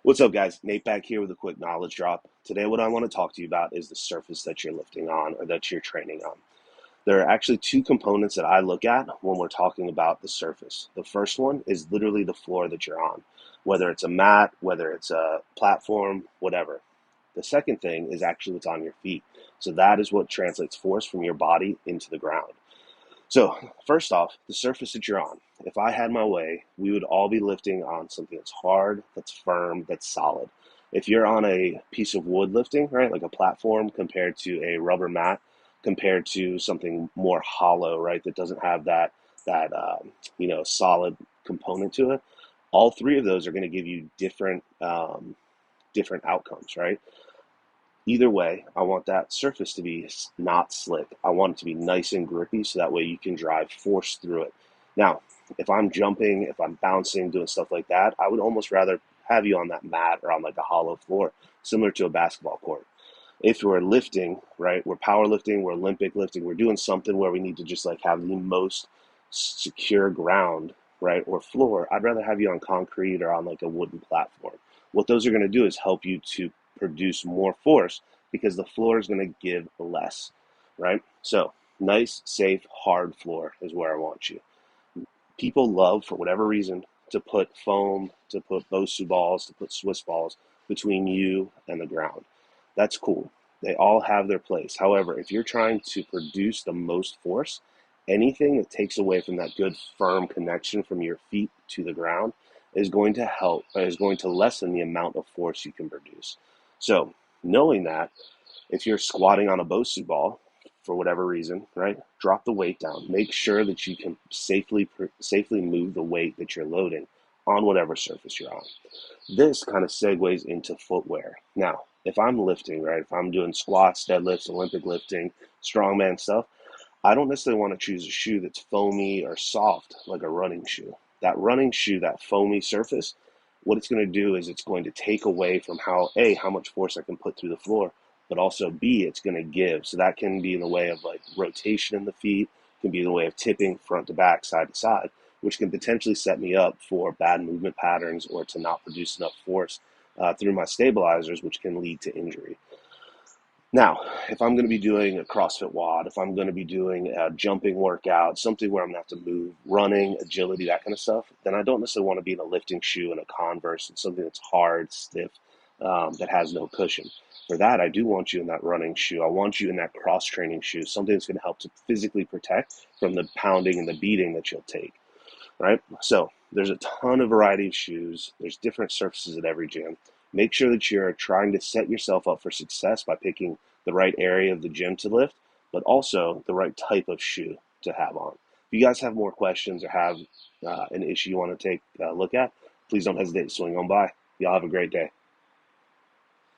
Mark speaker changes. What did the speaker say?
Speaker 1: What's up, guys? Nate back here with a quick knowledge drop. Today, what I want to talk to you about is the surface that you're lifting on or that you're training on. There are actually two components that I look at when we're talking about the surface. The first one is literally the floor that you're on, whether it's a mat, whether it's a platform, whatever. The second thing is actually what's on your feet. So that is what translates force from your body into the ground. So, first off, the surface that you're on. If I had my way, we would all be lifting on something that's hard, that's firm, that's solid. If you're on a piece of wood lifting, right, like a platform compared to a rubber mat, compared to something more hollow, right, that doesn't have that solid component to it, all three of those are going to give you different outcomes, right? Either way, I want that surface to be not slick. I want it to be nice and grippy so that way you can drive force through it. Now, if I'm jumping, if I'm bouncing, doing stuff like that, I would almost rather have you on that mat or on like a hollow floor, similar to a basketball court. If we're lifting, right, we're powerlifting, we're Olympic lifting, we're doing something where we need to just like have the most secure ground, right, or floor, I'd rather have you on concrete or on like a wooden platform. What those are going to do is help you to produce more force because the floor is going to give less, right? So nice, safe, hard floor is where I want you. People love, for whatever reason, to put foam, to put Bosu balls, to put Swiss balls between you and the ground. That's cool. They all have their place. However, if you're trying to produce the most force, anything that takes away from that good firm connection from your feet to the ground is going to lessen the amount of force you can produce. So, knowing that, if you're squatting on a Bosu ball, for whatever reason, right, drop the weight down. Make sure that you can safely move the weight that you're loading on whatever surface you're on. This kind of segues into footwear. Now, if I'm lifting, right, if I'm doing squats, deadlifts, Olympic lifting, strongman stuff, I don't necessarily want to choose a shoe that's foamy or soft like a running shoe. That running shoe, that foamy surface, what it's going to do is it's going to take away from how much force I can put through the floor, but also B, it's going to give. So that can be in the way of like rotation in the feet, can be in the way of tipping front to back, side to side, which can potentially set me up for bad movement patterns or to not produce enough force through my stabilizers, which can lead to injury. Now, if I'm going to be doing a CrossFit WOD, if I'm going to be doing a jumping workout, something where I'm going to have to move, running, agility, that kind of stuff, then I don't necessarily want to be in a lifting shoe and a Converse and something that's hard, stiff, that has no cushion. For that, I do want you in that running shoe. I want you in that cross-training shoe, something that's going to help to physically protect from the pounding and the beating that you'll take, right? So there's a ton of variety of shoes. There's different surfaces at every gym. Make sure that you're trying to set yourself up for success by picking the right area of the gym to lift, but also the right type of shoe to have on. If you guys have more questions or have an issue you want to take a look at, please don't hesitate to swing on by. Y'all have a great day.